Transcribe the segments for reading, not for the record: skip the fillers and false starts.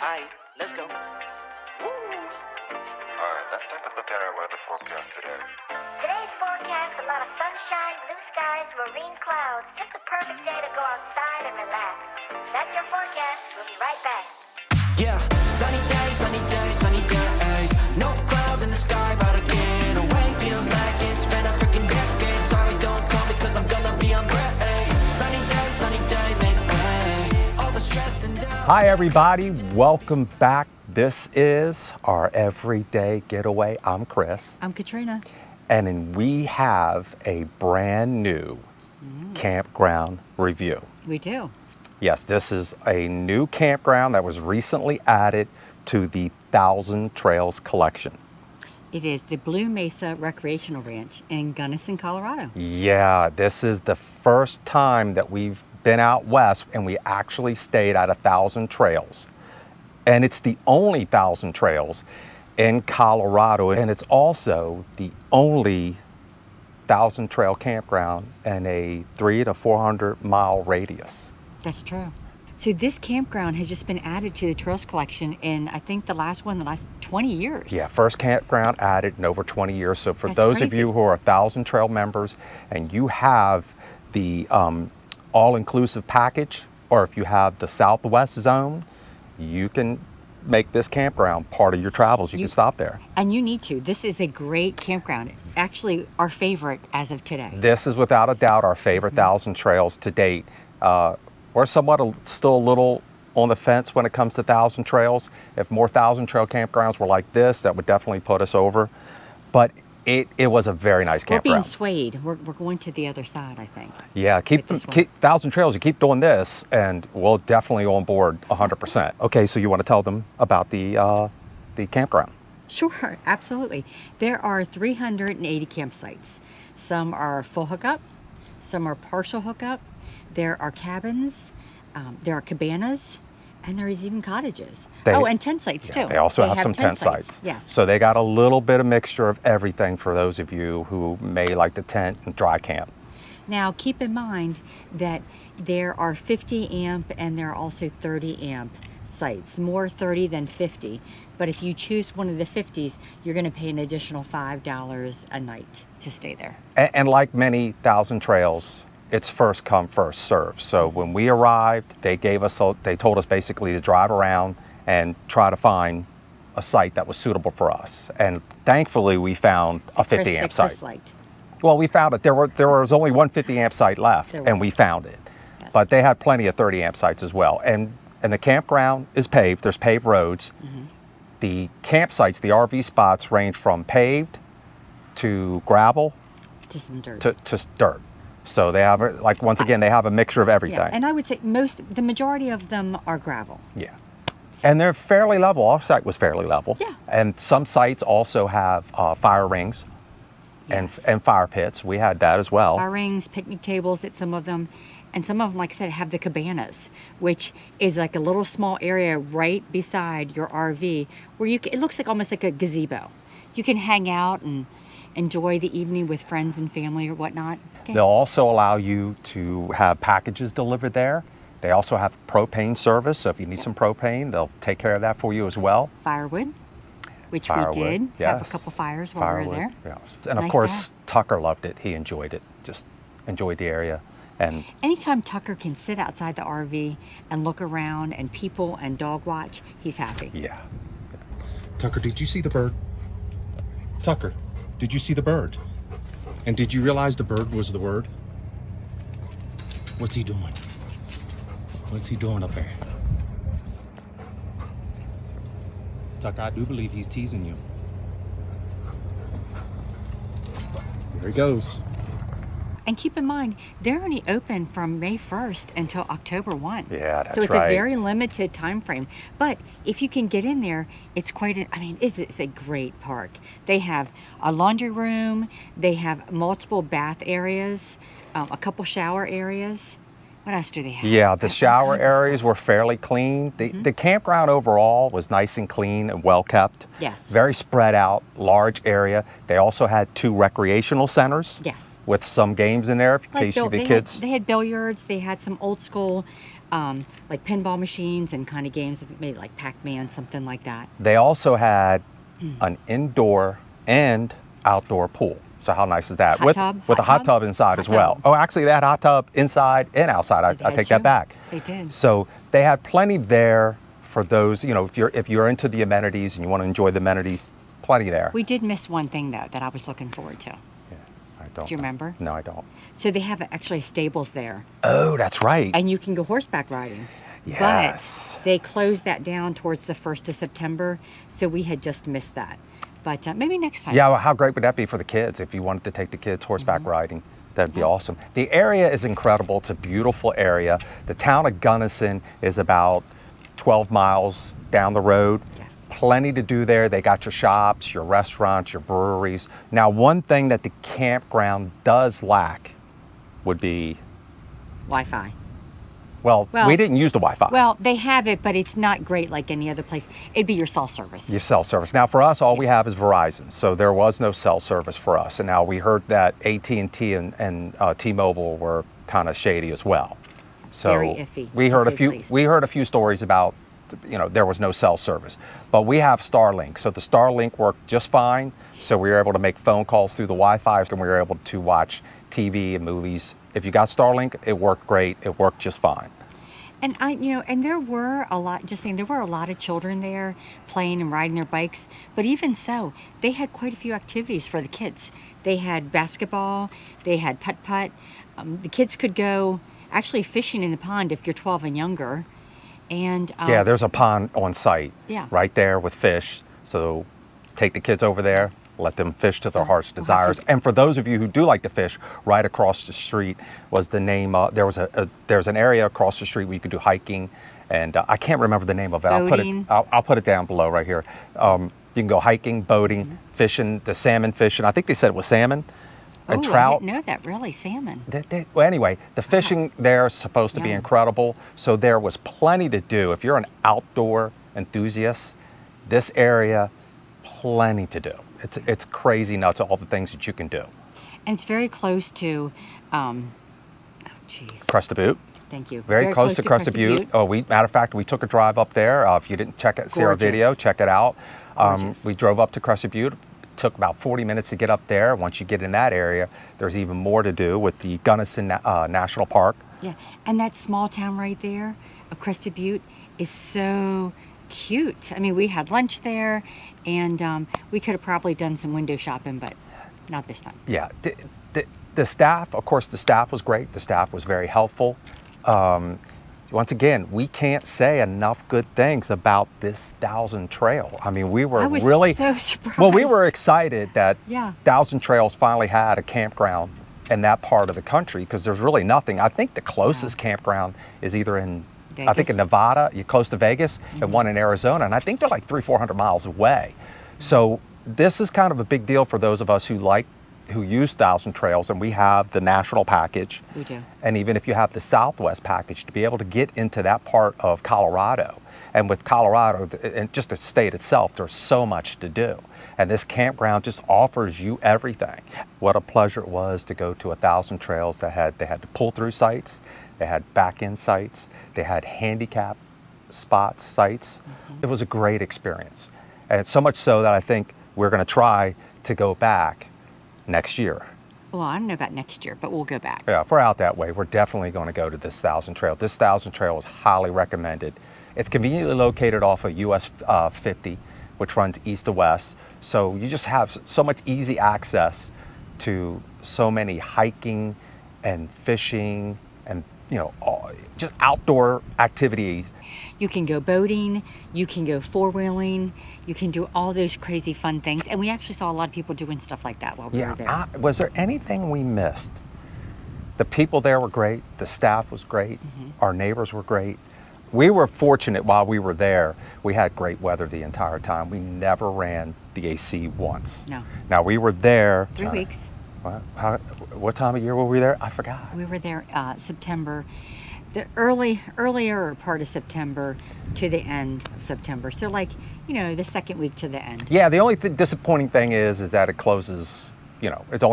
Alright, let's go. Alright, let's take a look at our weather forecast today. Today's forecast, a lot of sunshine, blue skies, marine clouds. Just a perfect day to go outside and relax. That's your forecast. We'll be right back. Yeah, sunny days, sunny days, sunny days. No clouds in the sky, about to get away. Feels like it's been a freaking decade. Sorry, don't call me cause I'm gonna be on break. Sunny day, make way. All the stress and doubt. Hi everybody, welcome back. This is our everyday getaway. I'm Chris. I'm Katrina. And we have a brand new campground review. We do. Yes, this is a new campground that was recently added to the Thousand Trails collection. It is the Blue Mesa Recreational Ranch in Gunnison, Colorado. Yeah, this is the first time that we've been out west and we actually stayed at 1,000 Trails. And it's the only 1,000 Trails in Colorado, and it's also the only 1,000 Trail campground in a 300 to 400 mile radius. That's true. So this campground has just been added to the Trails collection in, I think, the last 20 years. Yeah, first campground added in over 20 years. So for That's those of crazy. you who are 1,000 Trail members and you have the all-inclusive package, or if you have the Southwest zone, you can make this campground part of your travels. You can stop there. And you need to. This is a great campground. Actually, our favorite as of today. This is without a doubt our favorite 1,000 Trails to date. We're still a little on the fence when it comes to 1,000 Trails. If more 1,000 Trail campgrounds were like this, that would definitely put us over. But it was a very nice We're being campground. swayed. We're going to the other side, I think. Yeah, keep this one. 1,000 Trails. You keep doing this, and we'll definitely on board 100%. Okay, so you want to tell them about the campground? Sure, absolutely. There are 380 campsites. Some are full hookup, some are partial hookup. There are cabins, there are cabanas, and there's even cottages. And tent sites too. They also have some tent sites. Yes. So they got a little bit of mixture of everything for those of you who may like to tent and dry camp. Now keep in mind that there are 50 amp and there are also 30 amp sites, more 30 than 50. But if you choose one of the 50s, you're going to pay an additional $5 a night to stay there. And like many 1,000 Trails, it's first come, first serve. So when we arrived, they told us basically to drive around and try to find a site that was suitable for us. And thankfully we found a 50 amp site. Well, we found it. There was only one 50 amp site left, and we found it. Yes. But they had plenty of 30 amp sites as well. And the campground is paved. There's paved roads. The campsites, the RV spots, range from paved to gravel To some dirt. to dirt. So they have, once again, they have a mixture of everything. Yeah, and I would say the majority of them are gravel. Yeah. And they're fairly level. Our site was fairly level. Yeah. And some sites also have fire rings Yes. and fire pits. We had that as well. Fire rings, picnic tables at some of them. And some of them, like I said, have the cabanas, which is like a little small area right beside your RV where it looks like almost like a gazebo. You can hang out and enjoy the evening with friends and family or whatnot. Okay. They'll also allow you to have packages delivered there. They also have propane service, so if you need some propane, they'll take care of that for you as well. Firewood, which Firewood, we did. Have a yes. couple fires while we were there. Yes. And of Nice to course, have. Tucker loved it. He enjoyed it. Just enjoyed the area. And Anytime Tucker can sit outside the RV and look around and people and dog watch, he's happy. yeah. Tucker, did you see the bird? Tucker, did you see the bird? And did you realize the bird was the word? What's he doing? What's he doing up there? Tucker, I do believe he's teasing you. There he goes. And keep in mind, they're only open from May 1st until October 1. Yeah, that's So it's right. a very limited time frame. But if you can get in there, it's it's a great park. They have a laundry room, they have multiple bath areas, a couple shower areas. What else do they have? Yeah, They the have all shower kinds of areas stuff. were fairly clean. The campground overall was nice and clean and well kept. Yes. Very spread out, large area. They also had 2 recreational centers. Yes. with some games in there in Like case bill- the they kids. They had billiards. They had some old school, like pinball machines and kind of games, maybe like Pac-Man, something like that. They also had an indoor and outdoor pool. So how nice is that? Hot tub? With a Hot hot tub? tub inside Hot as well. tub. Oh, actually, they had hot tub inside and outside. They I had take that two. back. They did. So they had plenty there for those. If you're into the amenities and you want to enjoy the amenities, plenty there. We did miss one thing though that I was looking forward to. I don't. Do you remember? No, I don't. So they have actually stables there, Oh, that's right. and you can go horseback riding. Yes. But they closed that down towards the 1st of September, so we had just missed that. But maybe next time. Yeah, well, how great would that be for the kids if you wanted to take the kids horseback riding? That'd be awesome. The area is incredible. It's a beautiful area. The town of Gunnison is about 12 miles down the road. Yes. Plenty to do there. They got your shops, your restaurants, your breweries. Now, one thing that the campground does lack would be, Wi-Fi. well, Well- we didn't use the Wi-Fi. Well, they have it, but it's not great like any other place. It'd be your cell service. Your cell service. Now, for us, all we have is Verizon, so there was no cell service for us. And now we heard that AT&T and T-Mobile were kind of shady as well. So Very iffy, we to heard a say the few. least. We heard a few stories about, there was no cell service, but we have Starlink, so the Starlink worked just fine. So we were able to make phone calls through the Wi-Fi, and we were able to watch TV and movies. If you got Starlink, it worked great. It worked just fine. And and there were a lot, just saying, there were a lot of children there playing and riding their bikes. But even so, they had quite a few activities for the kids. They had basketball, they had putt-putt. The kids could go actually fishing in the pond if you're 12 and younger. And Yeah, there's a pond on site Yeah. right there with fish. So take the kids over there, let them fish to their So heart's we'll have desires. to- And for those of you who do like to fish, right across the street was the name. There's an area across the street where you could do hiking, and I can't remember the name of it. Boating. I'll put it down below right here. You can go hiking, boating, fishing, the salmon fishing. I think they said it was salmon and oh, trout. I didn't know that, really, salmon. Well, anyway, the fishing there is supposed to be Yum. incredible. So there was plenty to do. If you're an outdoor enthusiast, this area, plenty to do. It's crazy nuts, all the things that you can do. And it's very close to, Crest of Butte, thank you. very close to Crest of Butte. Oh, matter of fact, we took a drive up there. If you didn't see our Gorgeous. video, check it out. Gorgeous. We drove up to Crest of Butte. Took about 40 minutes to get up there. Once you get in that area, there's even more to do with the Gunnison National Park. Yeah, and that small town right there, of Crested Butte, is so cute. I mean, we had lunch there, and we could have probably done some window shopping, but not this time. Yeah, the staff, of course, the staff was great. The staff was very helpful. Once again, we can't say enough good things about this Thousand Trail. I mean, we were I was really so surprised. Well, we were excited that Yeah. Thousand Trails finally had a campground in that part of the country because there's really nothing. I think the closest campground is either in, I think in Vegas. Nevada, you're close to Vegas, and one in Arizona, and I think they're like 300-400 miles away. So this is kind of a big deal for those of us who use Thousand Trails, and we have the national package. We do. And even if you have the Southwest package, to be able to get into that part of Colorado. And with Colorado, and just the state itself, there's so much to do. And this campground just offers you everything. What a pleasure it was to go to 1,000 Trails. They had the pull-through sites, they had back-end sites, they had handicap spots, sites. It was a great experience. And so much so that I think we're going to try to go back next year. Well, I don't know about next year, but we'll go back. Yeah, if we're out that way, we're definitely going to go to this Thousand Trail. This Thousand Trail is highly recommended. It's conveniently located off of US 50, which runs east to west. So you just have so much easy access to so many hiking and fishing and just outdoor activities. You can go boating, you can go four-wheeling, you can do all those crazy fun things. And we actually saw a lot of people doing stuff like that while we were there. Was there anything we missed? The people there were great. The staff was great. Our neighbors were great. We were fortunate while we were there. We had great weather the entire time. We never ran the AC once. No. Now we were there. 3 weeks. What time of year were we there? I forgot. We were there September, the earlier part of September to the end of September. So the second week to the end. Yeah, the only disappointing thing is that it closes You know, it's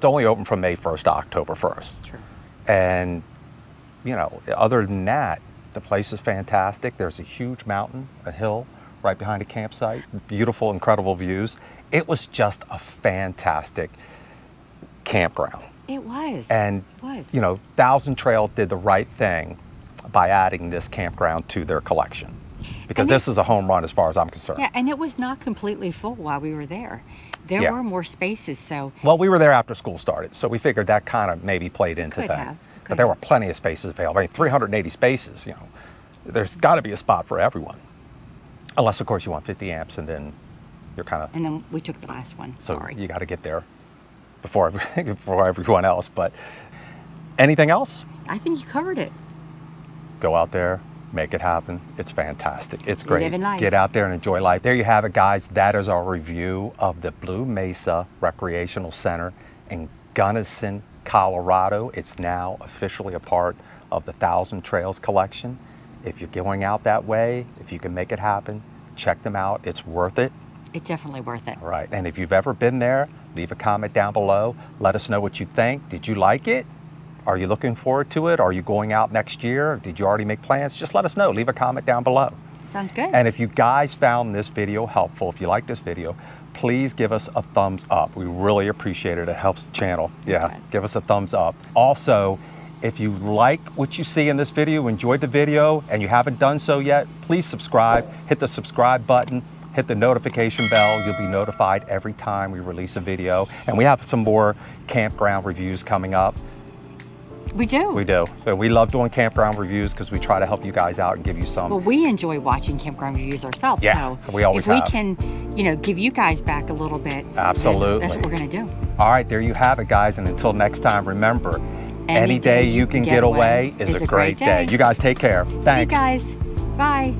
only open from May 1st to October 1st. True. And, you know, other than that, the place is fantastic. There's a huge mountain, a hill right behind a campsite, beautiful, incredible views. It was just a fantastic campground. It was. And, It was. you know, Thousand Trails did the right thing by adding this campground to their collection. Because And this is a home run as far as I'm concerned. Yeah, and it was not completely full while we were there. There Yeah. were more spaces, so Well, we were there after school started, so we figured that kind of maybe played into Could that. have, But could there have. were plenty of spaces available. I mean, 380 spaces, you know. There's got to be a spot for everyone. Unless, of course, you want 50 amps, and then you're kind of... and then we took the last one. So Sorry. you got to get there before everyone else. But anything else? I think you covered it. Go out there, make it happen. It's fantastic. It's great. Living life. Get out there and enjoy life. There you have it, guys. That is our review of the Blue Mesa Recreational Center in Gunnison, Colorado. It's now officially a part of the Thousand Trails collection. If you're going out that way, if you can make it happen, check them out. It's worth it. It's definitely worth it. All right. And if you've ever been there, leave a comment down below. Let us know what you think. Did you like it? Are you looking forward to it? Are you going out next year? Did you already make plans? Just let us know. Leave a comment down below. Sounds good. And if you guys found this video helpful, if you like this video, please give us a thumbs up. We really appreciate it. It helps the channel. Yeah, does. give us a thumbs up. Also, if you like what you see in this video, enjoyed the video, and you haven't done so yet, please subscribe. Hit the subscribe button. Hit the notification bell. You'll be notified every time we release a video. And we have some more campground reviews coming up. we do. We do. So we love doing campground reviews because we try to help you guys out and give you some. Well, we enjoy watching campground reviews ourselves. Yeah, so we always if we have. can, you know, give you guys back a little bit, then Absolutely. that's what we're going to do. All right, there you have it, guys. And until next time, remember, any day you can get away is a great day. You guys take care. See you Thanks. guys. Bye.